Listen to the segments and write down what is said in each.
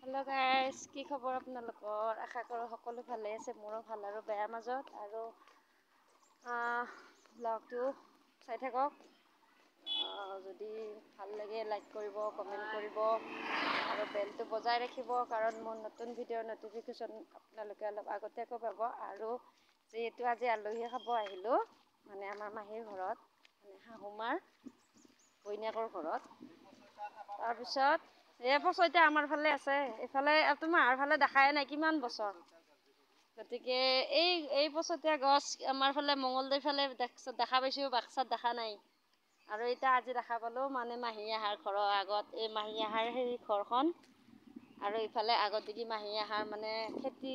Hello guys, কি খবৰ আপোনালোকৰ? আশা কৰোঁ সকলো ভালে আছে। মোৰো ভাল আৰু বেয়াৰ মাজত। আৰু ব্লগটো চাই থাকক। যদি ভাল লাগে লাইক কৰিব, কমেণ্ট কৰিব আৰু বেলটো বজাই ৰাখিব, কাৰণ মোৰ নতুন ভিডিঅ'ৰ নটিফিকেশ্যন আপোনালোকে অলপ আগতীয়াকৈ পাব। আৰু যিহেতু আজি আলহী খাব আহিলোঁ, মানে আমাৰ মাহীৰ ঘৰত, মানে শাহুমাৰ বৈনীয়েকৰ ঘৰত। তাৰপিছত এই পচইতা আমাৰ ফালে আছে, এইফালে তোমাৰ ফালে দেখাই নাই কিমান বছৰ। গতিকে এই পচতীয়া গছ আমাৰ ফালে মঙলদৈৰ ফালে দেখা পাইছোঁ, বাক্সাত দেখা নাই। আৰু এতিয়া আজি দেখা পালোঁ, মানে মাহী আহাৰ ঘৰৰ আগত, এই মাহী আহাৰ সেই ঘৰখন। আৰু ইফালে আগত দেখি মাহী আহাৰ মানে খেতি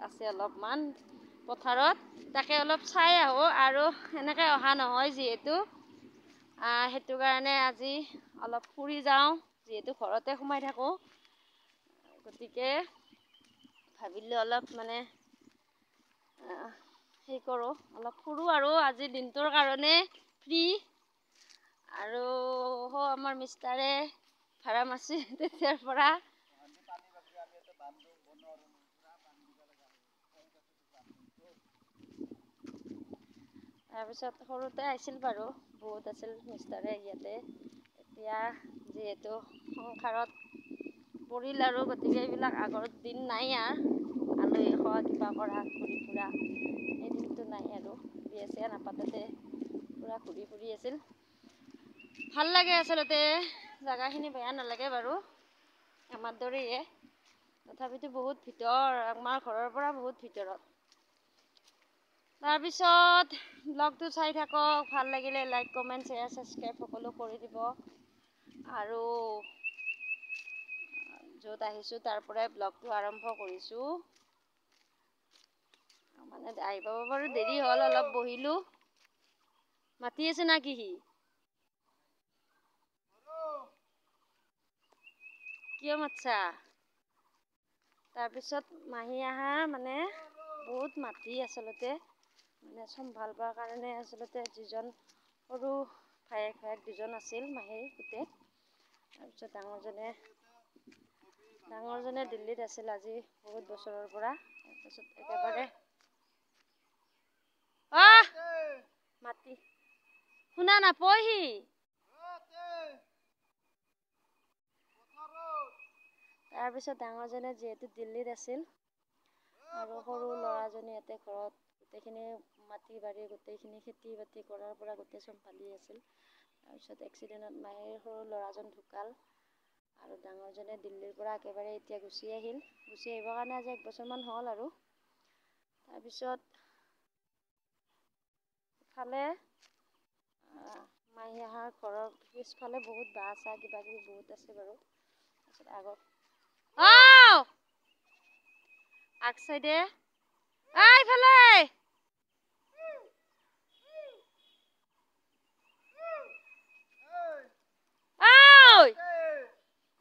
আছে অলপমান পথাৰত, তাকে অলপ চাই আহোঁ। আৰু এনেকৈ অহা নহয় যিহেতু, সেইটো কাৰণে আজি অলপ ফুৰি যাওঁ, যিহেতু ঘৰতে সোমাই থাকোঁ। গতিকে ভাবিলোঁ অলপ মানে সেই কৰোঁ, অলপ ফুৰোঁ আৰু আজিৰ দিনটোৰ কাৰণে ফ্ৰী। আৰু আমাৰ মিষ্টাৰে ভাড়া মাৰিছে তেতিয়াৰ পৰা। তাৰপিছত সৰুতে আহিছিল বাৰু, বহুত আছিল মিষ্টাৰে ইয়াতে। এতিয়া যিহেতু সংসাৰত পৰিল আৰু, গতিকে এইবিলাক আগৰ দিন নাই আৰু। আলহী খোৱা, কিবা কৰা, ঘূৰি ফুৰা, এই দিনটো নাই আৰু। বিয়া নাপাতোতে পূৰা ঘূৰি ফুৰি আছিল। ভাল লাগে আচলতে, জেগাখিনি বেয়া নালাগে বাৰু, আমাৰ দৰেয়ে। তথাপিতো বহুত ভিতৰ, আমাৰ ঘৰৰ পৰা বহুত ভিতৰত। তাৰপিছত ব্লগটো চাই থাকক, ভাল লাগিলে লাইক, কমেণ্ট, শ্বেয়াৰ, ছাবস্ক্ৰাইব সকলো কৰি দিব। আৰু য'ত আহিছোঁ তাৰ পৰাই ব্লগটো আৰম্ভ কৰিছোঁ। মানে আহি পাব বাৰু দেৰি হ'ল, অলপ বহিলোঁ। মাতি আছে না কি সি? কিয় মাতছা? তাৰপিছত মাহী আহাৰ মানে বহুত মাতি আচলতে, মানে চম্ভালিবৰ কাৰণে আচলতে যিজন সৰু ভায়েক দুজন আছিল মাহীৰ পুতেক। তাৰপিছত ডাঙৰজনে দিল্লীত আছিল আজি বহুত বছৰৰ পৰা। তাৰপিছত একেবাৰে মাতি শুনা নাপয় সি। তাৰপিছত ডাঙৰজনে যিহেতু দিল্লীত আছিল, আৰু সৰু ল'ৰাজনে ইয়াতে ঘৰত গোটেইখিনি মাটি বাৰী, গোটেইখিনি খেতি বাতি কৰাৰ পৰা গোটেই চম্ভালি আছিল। তাৰপিছত এক্সিডেণ্টত মাহীৰ সৰু ল'ৰাজন ঢুকাল। আৰু ডাঙৰজনে দিল্লীৰ পৰা একেবাৰে এতিয়া গুচি আহিল। গুচি আহিবৰ কাৰণে আজি 1 বছৰমান হ'ল আৰু। তাৰপিছত ইফালে মাহী আহাৰ ঘৰৰ পিছফালে বহুত বাঁহ চাহ কিবা কিবি বহুত আছে বাৰু। তাৰপিছত আগ চাইডে ইফালে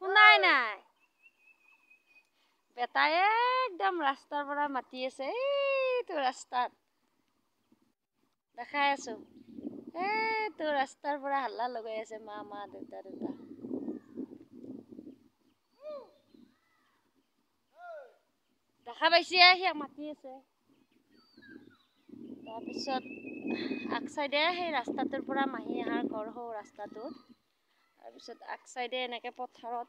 শুনাই নাই। বেটাই একদম ৰাস্তাৰ পৰা মাতি আছে, এইটো ৰাস্তাত দেখাই আছো। এইটো ৰাস্তাৰ পৰা হাল্লা লগাই আছে, মা মা দেউতা দেউতা। দেখা পাইছে, সিয়াক মাতি আছে। তাৰপিছত আগ চাইডে সেই ৰাস্তাটোৰ পৰা মাহী আহাৰ ঘৰ সৌ ৰাস্তাটোত। তাৰপিছত আগ চাইডে এনেকে পথাৰত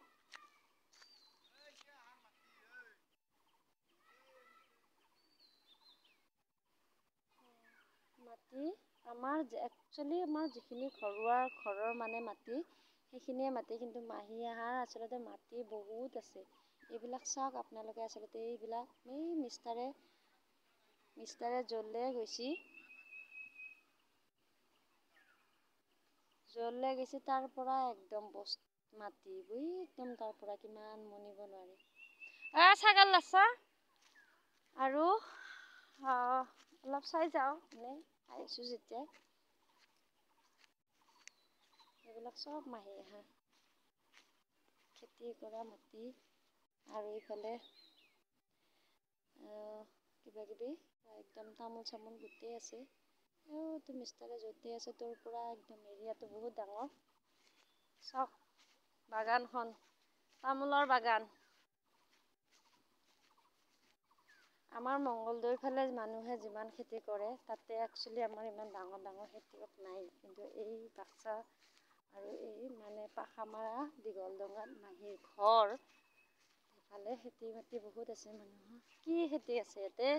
মাটি আমাৰ একচুৱেলি আমাৰ যিখিনি ঘৰৰ মানে মাটি, সেইখিনিয়ে মাটি। কিন্তু মাহী আহাৰ আচলতে মাটি বহুত আছে। এইবিলাক চাওক আপোনালোকে, আচলতে এইবিলাক মিষ্টাৰে জ্বলে গৈছে। জ্বলে গৈছে তাৰ পৰা একদম মাটি একদম তাৰ পৰা কিমান মনিব নোৱাৰি। ছাগাল লাচ্ছা আৰু অলপ চাই যাওঁ, এনেই আহিছোঁ যেতিয়া। এইবিলাক চব মাহী আহাৰ খেতি কৰা মাটি। আৰু এইফালে কিবা কিবি একদম তামোল চামোল গোটেই আছে। তো মিষ্টাৰে য'তে আছে তোৰ পৰা একদম এৰিয়াটো বহুত ডাঙৰ। চাওক বাগানখন, তামোলৰ বাগান। আমাৰ মংগলদৈৰ ফালে মানুহে যিমান খেতি কৰে তাতে একচুৱেলি আমাৰ ইমান ডাঙৰ ডাঙৰ খেতিয়ক নাই, কিন্তু এই বাক্সা আৰু এই মানে পাখামাৰা দীঘলডোঙাত মাহীৰ ঘৰ সেইফালে খেতি বাতি বহুত আছে মানুহৰ। কি খেতি আছে ইয়াতে?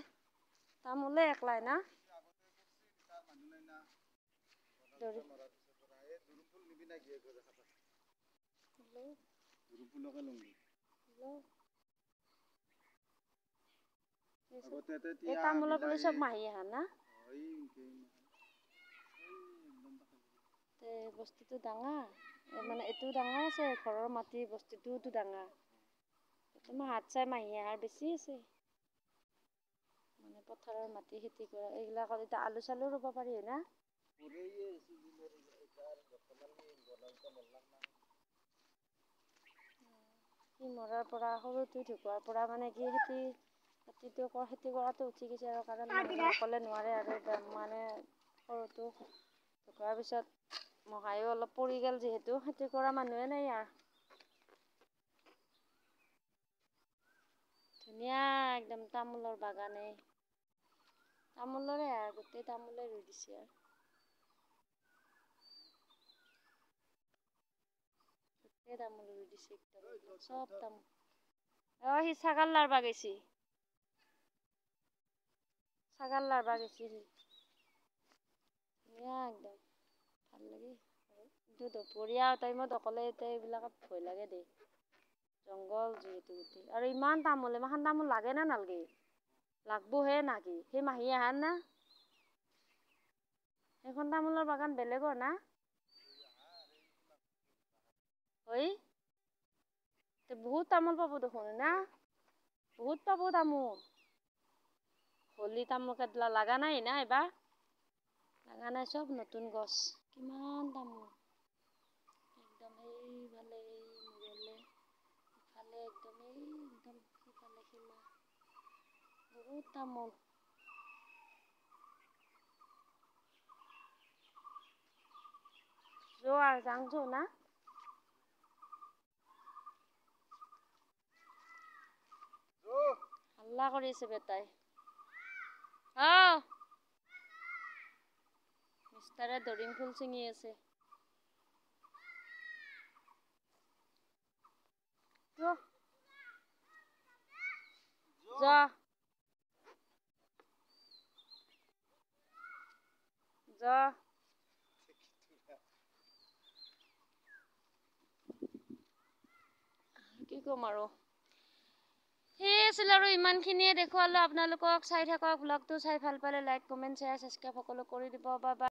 তামোলে একলাই না? এই তামোলৰ পুলি চব মাহি আহা না? বস্তুটো ডাঙৰ, মানে এইটো ডাঙৰ আছে, ঘৰৰ মাটি বস্তুটোওতো ডাঙৰ। তোমাৰ হাত চাই মাহি আহাৰ বেছি আছে। মানে পথাৰৰ মাটি খেতি কৰা এইবিলাকত এতিয়া আলু চালু ৰুব পাৰি না? সি মৰাৰ পৰা সৰুটো ঢুকোৱাৰ পৰা মানে কি খেতি কৰাটো উঠি গৈছে আৰু কাৰণ মানুহ অকলে নোৱাৰে আৰু মানে সৰুটো ঢুকোৱাৰ পিছত মহাইও অলপ পৰি গ'ল যিহেতু খেতি কৰা মানুহে নাই আৰু। ধুনীয়া একদম তামোলৰ বাগানে। তামোলৰে আৰু গোটেই তামোলে ৰুই দিছে আৰু। গোটেই তামোল ৰুই দিছে একদম চব তামোল। অ' সি ছাগাল লাৰবা গেছি। ছাগাল লাৰবা গেছি সি। ধুনীয়া একদম ভাল লাগে। কিন্তু দুপৰীয়া টাইমত অকলে এতিয়া এইবিলাকত ভয় লাগে দেই। জংঘল যিহেতু গোটেই আৰু ইমান তামোল, ইমানখান তামোল লাগে না নালগে? লাগবহে নাকি? সেই মাহী আহান না? সেইখন তামোলৰ বাগান বেলেগৰ না? হয়? বহুত তামোল পাব দেখোন না? বহুত পাব তামোল। হলি তামোল কেটলা লাগা নাই না এইবাৰ? লাগা নাই, চব নতুন গছ। কিমান তামোল। একদম এইফালে মূৰলে ইফালে একদম সিফালে সীমা বহুত তামোল। যোৱা যাংছো না? হাল্লা কৰি আছে বেটাই। অ'। মিষ্টাৰে দৰিং ফুল ছিঙি আছে। যা। যা। কি ক'ম আৰু। সেয়ে আছিল আৰু ইমানখিনিয়ে দেখুৱালোঁ আপোনালোকক। চাই থাকক ব্লগটো, চাই ভাল পালে লাইক, কমেণ্ট, শ্বেয়াৰ, ছাবস্ক্ৰাইব সকলো কৰি দিব। Bye bye.